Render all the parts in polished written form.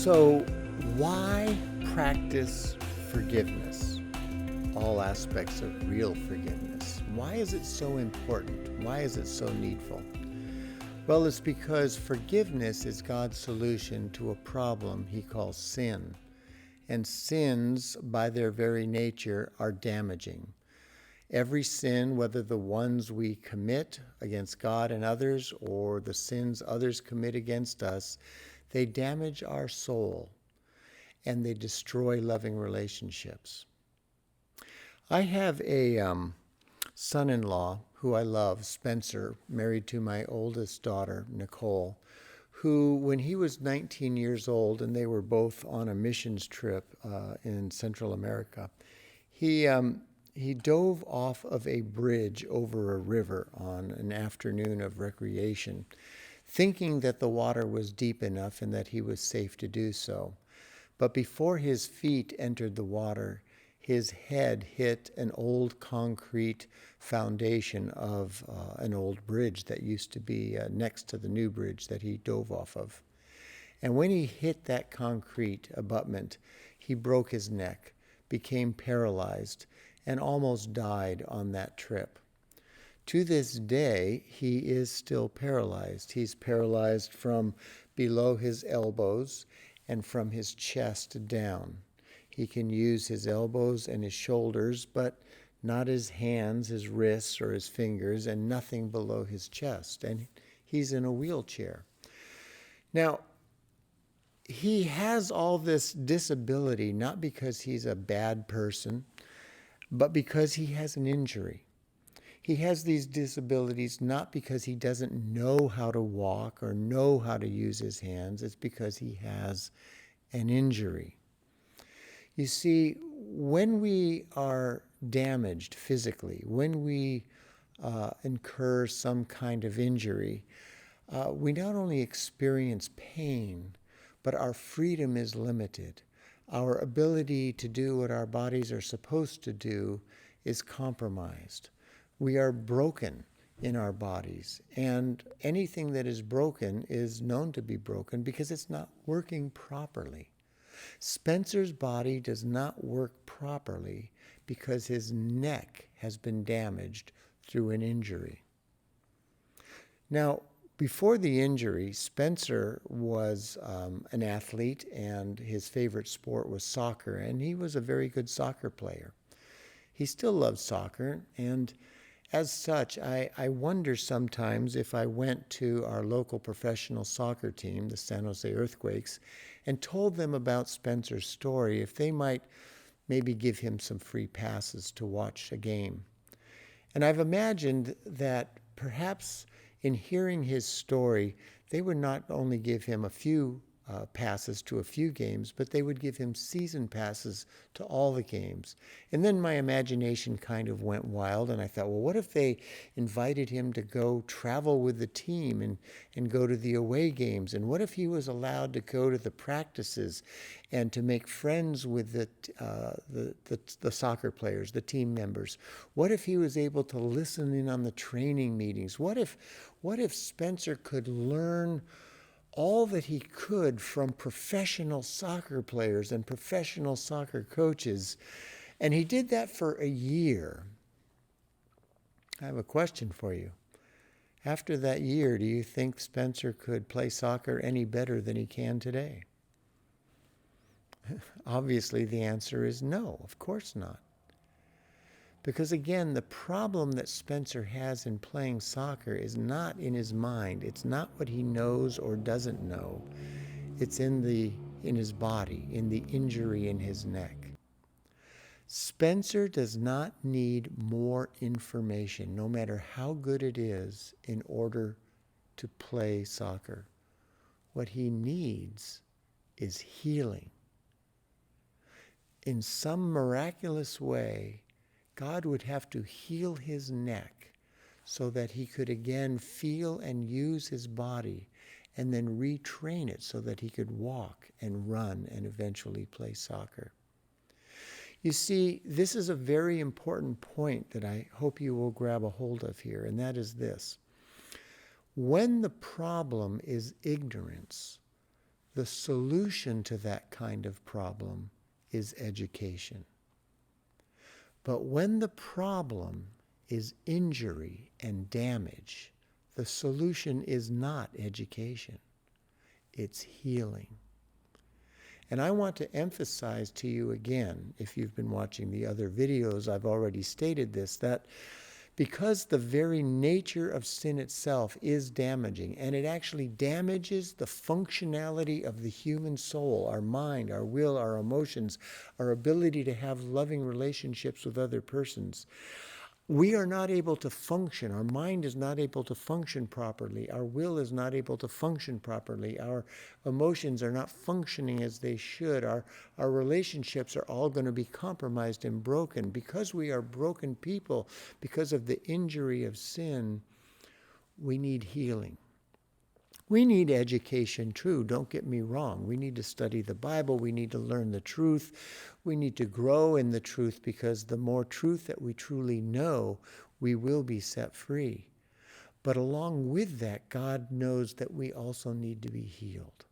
So, why practice forgiveness? All aspects of real forgiveness. Why is it so important? Why is it so needful? Well, it's because forgiveness is God's solution to a problem he calls sin. And sins, by their very nature, are damaging. Every sin, whether the ones we commit against God and others or the sins others commit against us, they damage our soul and they destroy loving relationships. I have a son-in-law who I love, Spencer, married to my oldest daughter, Nicole, who, when he was 19 years old and they were both on a missions trip in Central America, he dove off of a bridge over a river on an afternoon of recreation, thinking that the water was deep enough and that he was safe to do so. But before his feet entered the water, his head hit an old concrete foundation of an old bridge that used to be next to the new bridge that he dove off of. And when he hit that concrete abutment, he broke his neck, became paralyzed, and almost died on that trip. To this day, he is still paralyzed. He's paralyzed from below his elbows and from his chest down. He can use his elbows and his shoulders, but not his hands, his wrists, or his fingers, and nothing below his chest. And he's in a wheelchair. Now, he has all this disability not because he's a bad person, but because he has an injury. He has these disabilities not because he doesn't know how to walk or know how to use his hands. It's because he has an injury. You see, when we are damaged physically, when we incur some kind of injury, we not only experience pain, but our freedom is limited. Our ability to do what our bodies are supposed to do is compromised. We are broken in our bodies, and anything that is broken is known to be broken because it's not working properly. Spencer's body does not work properly because his neck has been damaged through an injury. Now, before the injury, Spencer was an athlete, and his favorite sport was soccer, and he was a very good soccer player. He still loves soccer, and as such, I wonder sometimes if I went to our local professional soccer team, the San Jose Earthquakes, and told them about Spencer's story, if they might maybe give him some free passes to watch a game. And I've imagined that perhaps in hearing his story, they would not only give him a few passes to a few games, but they would give him season passes to all the games. And then my imagination kind of went wild, and I thought, well, what if they invited him to go travel with the team and go to the away games? And what if he was allowed to go to the practices and to make friends with the soccer players, the team members? What if he was able to listen in on the training meetings? What if Spencer could learn all that he could from professional soccer players and professional soccer coaches? And he did that for a year. I have a question for you. After that year, do you think Spencer could play soccer any better than he can today? Obviously, the answer is no, of course not. Because again, the problem that Spencer has in playing soccer is not in his mind. It's not what he knows or doesn't know. It's in his body, in the injury in his neck. Spencer does not need more information, no matter how good it is, in order to play soccer. What he needs is healing. In some miraculous way, God would have to heal his neck so that he could again feel and use his body and then retrain it so that he could walk and run and eventually play soccer. You see, this is a very important point that I hope you will grab a hold of here, and that is this. When the problem is ignorance, The solution to that kind of problem is education. But when the problem is injury and damage, the solution is not education. It's healing. And I want to emphasize to you again, if you've been watching the other videos, I've already stated this, that because the very nature of sin itself is damaging, and it actually damages the functionality of the human soul, our mind, our will, our emotions, our ability to have loving relationships with other persons, we are not able to function. Our mind is not able to function properly. Our will is not able to function properly. Our emotions are not functioning as they should. Our relationships are all going to be compromised and broken. Because we are broken people, because of the injury of sin, we need healing. We need education, true, don't get me wrong. We need to study the Bible. We need to learn the truth. We need to grow in the truth, because the more truth that we truly know, we will be set free. But along with that, God knows that we also need to be healed,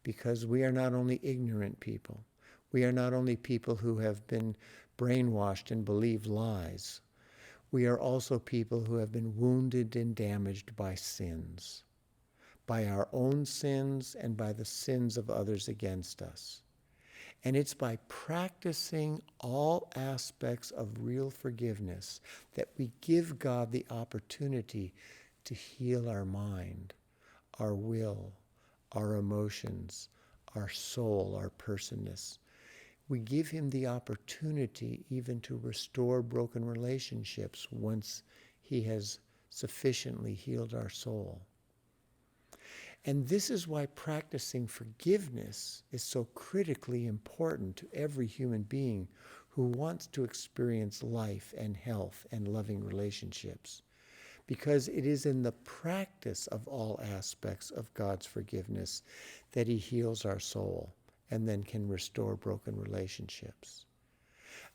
because we are not only ignorant people. We are not only people who have been brainwashed and believe lies. We are also people who have been wounded and damaged by sins, by our own sins and by the sins of others against us. And it's by practicing all aspects of real forgiveness that we give God the opportunity to heal our mind, our will, our emotions, our soul, our personness. We give him the opportunity even to restore broken relationships once he has sufficiently healed our soul. And this is why practicing forgiveness is so critically important to every human being who wants to experience life and health and loving relationships. Because it is in the practice of all aspects of God's forgiveness that he heals our soul and then can restore broken relationships.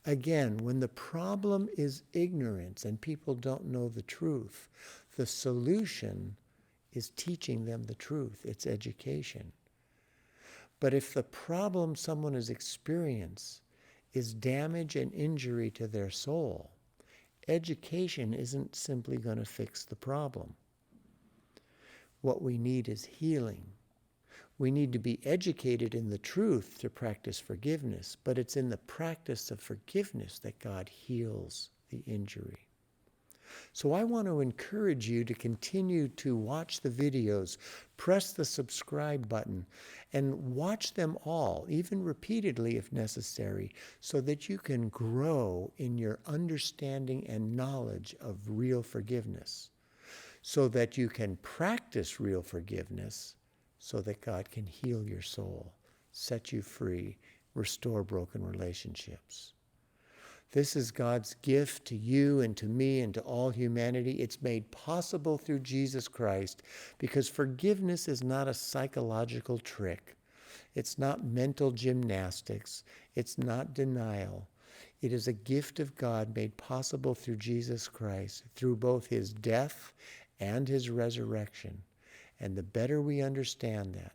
Again, when the problem is ignorance and people don't know the truth, the solution is teaching them the truth. It's education. But if the problem someone has experienced is damage and injury to their soul, education isn't simply going to fix the problem. What we need is healing. We need to be educated in the truth to practice forgiveness, but it's in the practice of forgiveness that God heals the injury. So I want to encourage you to continue to watch the videos, press the subscribe button, and watch them all, even repeatedly if necessary, so that you can grow in your understanding and knowledge of real forgiveness, so that you can practice real forgiveness, so that God can heal your soul, set you free, restore broken relationships. This is God's gift to you and to me and to all humanity. It's made possible through Jesus Christ, because forgiveness is not a psychological trick. It's not mental gymnastics. It's not denial. It is a gift of God made possible through Jesus Christ, through both his death and his resurrection. And the better we understand that,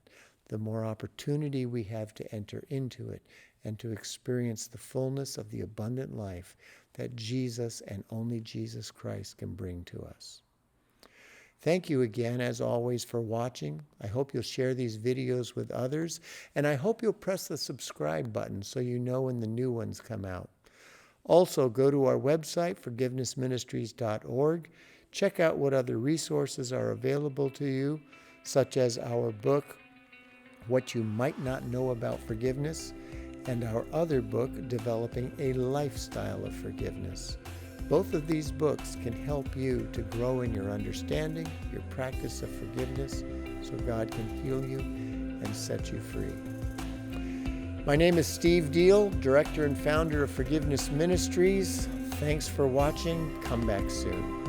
the more opportunity we have to enter into it and to experience the fullness of the abundant life that Jesus and only Jesus Christ can bring to us. Thank you again, as always, for watching. I hope you'll share these videos with others, and I hope you'll press the subscribe button so you know when the new ones come out. Also, go to our website, forgivenessministries.org. Check out what other resources are available to you, such as our book, What You Might Not Know About Forgiveness, and our other book, Developing a Lifestyle of Forgiveness. Both of these books can help you to grow in your understanding, your practice of forgiveness, so God can heal you and set you free. My name is Steve Deal, Director and Founder of Forgiveness Ministries. Thanks for watching. Come back soon.